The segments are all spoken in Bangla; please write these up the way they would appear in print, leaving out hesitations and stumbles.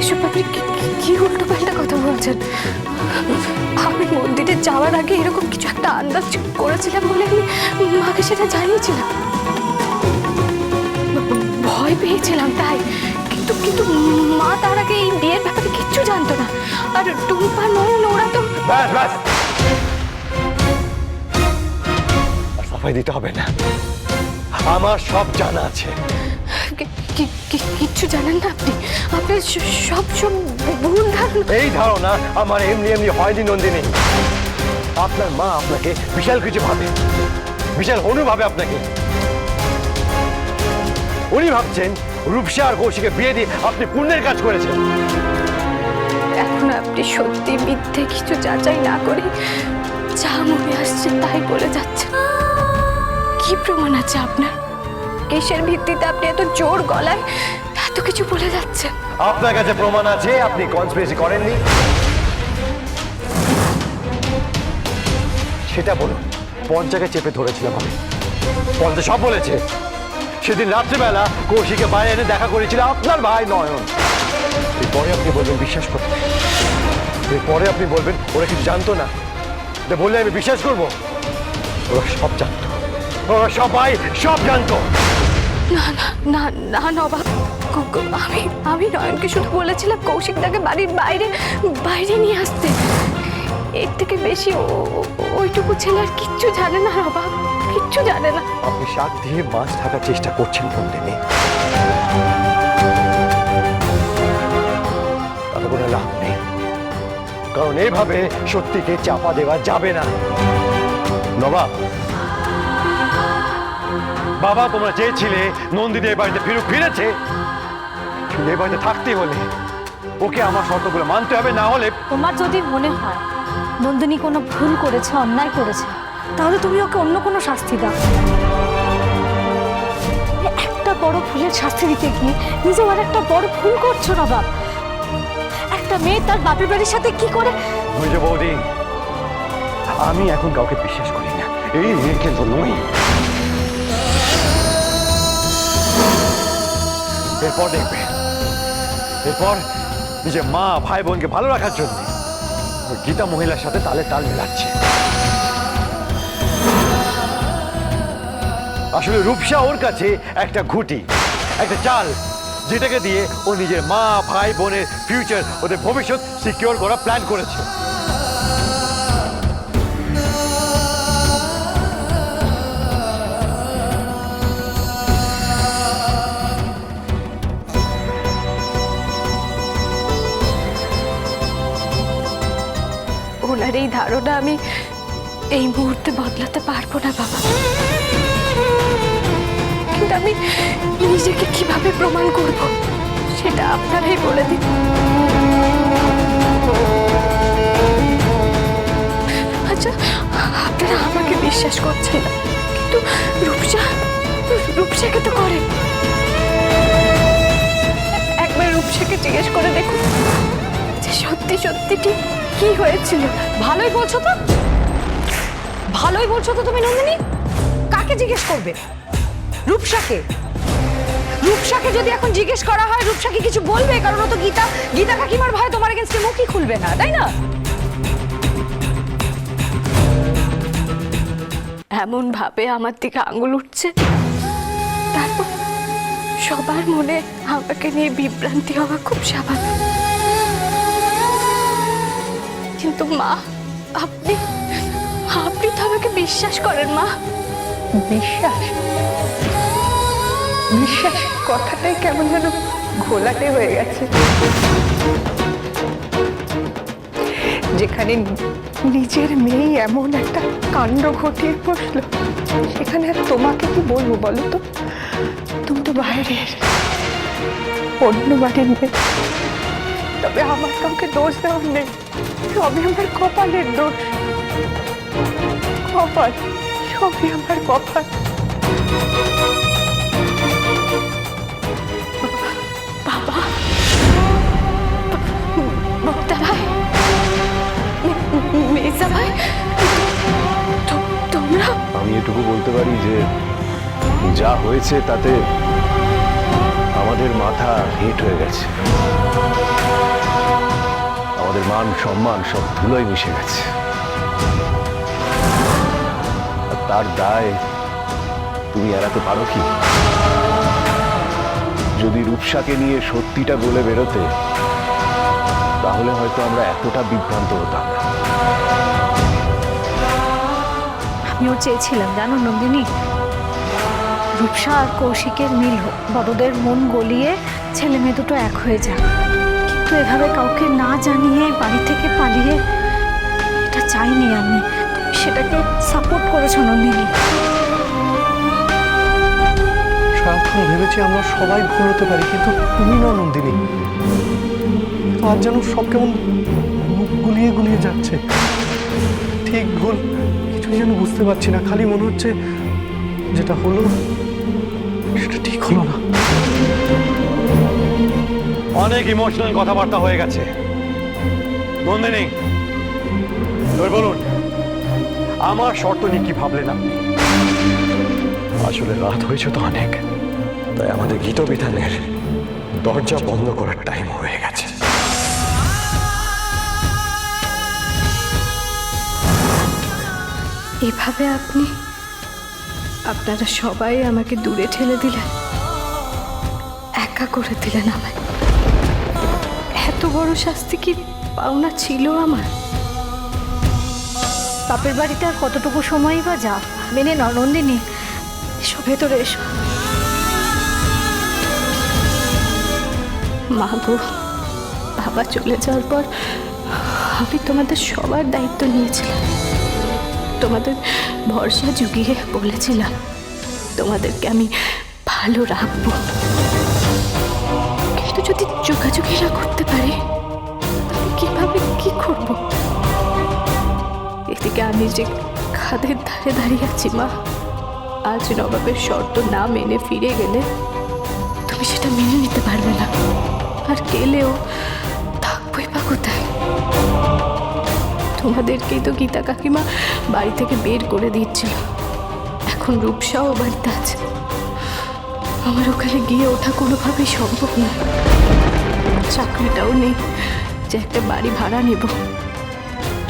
এসব আপনি কি উল্টো পাল্টা কথা বলছেন? আমি মন্দিরে যাওয়ার আগে এরকম কিছু একটা আন্দাজ করেছিলাম বলে আমি মাকে সেটা জানিয়েছিলাম। ভয় পেয়েছিলাম তাই, কিন্তু কিন্তু মা তার আগে এই বিয়ের ব্যাপারে কিচ্ছু জানতো না। আর টুম্পা নয়ন ওরা তো ব্যাস ব্যাস, সাফাই দিতে হবে না, আমার সব জানা আছে। কিচ্ছু জানেন না আপনি? আপনার সব সব ভুল ধারণা। এই ধারণা আমার এমনি এমনি হয়নি নন্দিনী। আপনার মা আপনাকে বিশাল কিছু ভাবে, বিশাল অনুভাবে আপনাকে। উনি ভাবছেন রূপসা আর কৌশিকে বিয়ে দিয়ে আপনি পুণ্যের কাজ করেছেন। এখন আপনি সত্যি মিথ্যে কিছু যাচাই না করে যা মনে আসছে তাই বলে যাচ্ছেন। কি প্রমাণ আছে আপনার? কিসের ভিত্তিতে আপনি এত জোর গলায় এত কিছু বলে যাচ্ছেন? আপনার কাছে প্রমাণ আছে আপনি কনস্পিরেসি করেননি, সেটা বলুন। পঞ্চাকে চেপে ধরেছিলাম আমি, পঞ্চা সব বলেছে। সেদিন রাত্রিবেলা কৌশিকে বাইরে এনে দেখা করেছিল আপনার ভাই নয়ন। এরপরে আপনি বলবেন বিশ্বাস করতে, এরপরে আপনি বলবেন ওরা কিছু জানতো না, বললে আমি বিশ্বাস করব? ওরা সব জানতো, ওরা সবাই সব জানতো। না না না না নবাব, আমি নয়নকে শুধু বলেছিলাম কৌশিক দাকে বাড়ির বাইরে বাইরে নিয়ে আসতে। এর থেকে বেশি ওইটুকু ছেলে আর কিচ্ছু জানে না নবাব, কিচ্ছু জানে না। আপনি শাক দিয়ে মাছ থাকার চেষ্টা করছেন নন্দিনী, তাতে কোনো লাভ নেই, কারণ এইভাবে সত্যিকে চাপা দেওয়া যাবে না। নবাব, বাবা তোমরা চেয়েছিলে নন্দিনী এই বাড়িতে ফিরেছে, কিন্তু এই বাড়িতে থাকতে হলে ওকে আমার শর্তগুলো মানতে হবে, না হলে। তোমার যদি মনে হয় নন্দিনী কোনো ভুল করেছে, অন্যায় করেছে, তাহলে তুমি ওকে অন্য কোনো শাস্তি দাও। একটা বড় ভুলের শাস্তি দিতে গিয়ে নিজেও আর একটা বড় ভুল করছো না বাপ। একটা মেয়ে তার বাপের বাড়ির সাথে কি করে। বুঝে বৌদি, আমি এখন কাউকে বিশ্বাস করি না, এই মেয়েকে তো নই। এরপর দেখবে, এরপর নিজের মা ভাই বোনকে ভালো রাখার জন্য গীতা মহিলার সাথে তালে তাল মিলাচ্ছে। আসলে রূপসা ওর কাছে একটা ঘুঁটি, একটা চাল, যেটাকে দিয়ে ও নিজের মা ভাই বোনের ফিউচার, ওদের ভবিষ্যৎ সিকিউর করার প্ল্যান করেছে। ওনার এই ধারণা আমি এই মুহূর্তে বদলাতে পারবো না বাবা, কিন্তু আমি নিজেকে কিভাবে প্রমাণ করব সেটা আপনারাই বলে দিন। আচ্ছা, আপনারা আমাকে বিশ্বাস করছেন না, কিন্তু রূপসাকে তো করেন। একবার রূপসাকে জিজ্ঞেস করে দেখুন যে সত্যি সত্যি ঠিক কি হয়েছিল। ভালোই বলছো তো, ভালোই বলছো তো তুমি নন্দিনী। কাকে জিজ্ঞেস করবে? রূপসাকে? রূপসাকে যদি এখন জিজ্ঞেস করা হয় রূপসাকে কিছু বলবে, কারণ ও তো গীতা কাকিমার ভয়ে তোমার এগেন্স্টে মুখই খুলবে না, তাই না? এমন ভাবে আমার দিকে আঙুল উঠছে, তারপর সবার মনে আমাকে নিয়ে বিভ্রান্তি হওয়া খুব স্বাভাবিক। কিন্তু মা, আপনি তো আমাকে বিশ্বাস করেন মা। বিশ্বাস? বিশ্বাস কথাটাই কেমন যেন ঘোলাটে হয়ে গেছে। যেখানে নিজের মেয়ে এমন একটা কাণ্ড ঘটিয়ে বসলো, সেখানে আর তোমাকে কি বলবো বলো তো? তুমি তো বাইরের, অন্য বাড়ির মেয়ে। তবে আমার কাউকে দোষ দেওয়ার নেই, সবই আমার কপালের দোষ। কপাল, সবই আমার কপাল। বাবা, বক্তা ভাই, মেজা ভাই, তোমরা। আমি এটুকু বলতে পারি যে যা হয়েছে তাতে আমাদের মাথা হিট হয়ে গেছে। আমাদের মান সম্মান সব ধুলোয় মিশে গেছে। আর তার দায় তুমি এড়াতে পারো কি? যদি রূপসাকে নিয়ে সত্যিটা বলে বেরোতে, তাহলে হয়তো আমরা এতটা বিভ্রান্ত হতাম না। আমিও চেয়েছিলাম জানো নন্দিনী, রূপসা আর কৌশিকের মিল হোক, বড়দের মন গলিয়ে ছেলে মেয়ে দুটো এক হয়ে যাক। কিন্তু এভাবে কাউকে না জানিয়ে বাড়ি থেকে পালিয়ে এটা চাইনি আমি। তুমি সেটাকে সাপোর্ট করেছো নন্দিনী। সারাক্ষণ ভেবেছি আমরা সবাই ভুল হতে পারি, কিন্তু তুমি না নন্দিনী। আজ যেন সব কেমন মুখ গুলিয়ে গুলিয়ে যাচ্ছে। ঠিক ভুল কিছুই যেন বুঝতে পারছি না, খালি মনে হচ্ছে যেটা হলো সেটা ঠিক হলো না। অনেক ইমোশনাল কথাবার্তা হয়ে গেছে। নন্দিনী, এবার বলুন, আমার শর্ত নিয়ে কি ভাবলেন আপনি? আসলে রাত হয়েছে তো অনেক, তাই আমাদের গীতবিধানের দরজা বন্ধ করার টাইম হয়ে গেছে। এভাবে আপনারা সবাই আমাকে দূরে ঠেলে দিলেন, একা করে দিলেন আমায়। এত বড় শাস্তি কি পাওনা ছিল আমার? বাপের বাড়িতে আর কতটুকু সময়ই বা যা, মেনে নাও নন্দিনী। এসো ভেতরে এসো। মা গো, বাবা চলে যাওয়ার পর আমি তোমাদের সবার দায়িত্ব নিয়েছিলাম। তোমাদের ভরসা জুগিয়ে বলেছিলাম তোমাদেরকে আমি ভালো রাখবো, কিন্তু যদি যোগাযোগই না করতে পারি আমি কিভাবে কি করব? এদিকে আমি যে খাদের ধারে দাঁড়িয়ে আছি মা, আজ নবাবের শর্ত না মেনে ফিরে গেলে তুমি সেটা মেনে নিতে পারবে না, আর গেলেও থাকবোই বা কোথায়? তোমাদেরকেই তো গীতা কাকিমা বাড়ি থেকে বের করে দিচ্ছিল, এখন রূপসাও বাড়িতে আছে। আমার ওখানে গিয়ে ওঠা কোনোভাবেই সম্ভব নয়। চাকরিটাও নেই যে একটা বাড়ি ভাড়া নেব,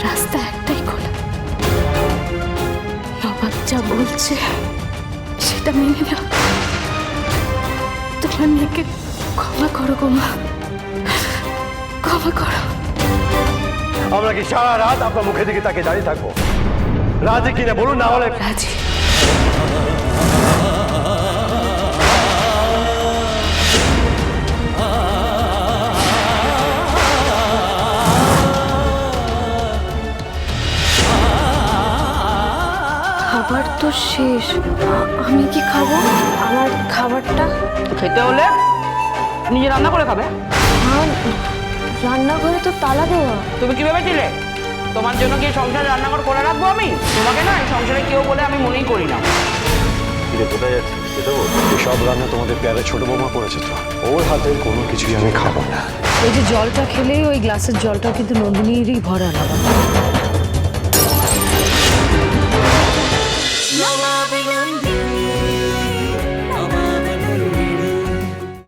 রাস্তা একটাই খোলা। নবাব যা বলছে সেটা মেনে নাও। তোমার মেয়েকে ক্ষমা করো গো মা, ক্ষমা করো। আমরা কি সারা রাত আপনার মুখের দিকে তাকে দাঁড়িয়ে থাকবো? রাজি কিনা বলুন, না হলে রাজি। খাবার তো শেষ, আমি কি খাবো? আমার খাবারটা খেতে হলে নিজে রান্না করে খাবে। রান্নাঘরে তো তালা দেওয়া। তুমি কি ভেবেছিলে তোমার জন্য কি সংসারে রান্নাঘর করে রাখবো আমি? তোমাকে না এই সংসারে কেউ বলে আমি মনেই করি না। কোথায় যাচ্ছি? সব রান্না তোমাদের প্যারে ছোট বৌমা করেছে, তো ওর হাতের কোনো কিছুই আমি খাবো না। ওই যে জলটা খেলেই ওই গ্লাসের জলটা কিন্তু নন্দিনীরই ভরা না।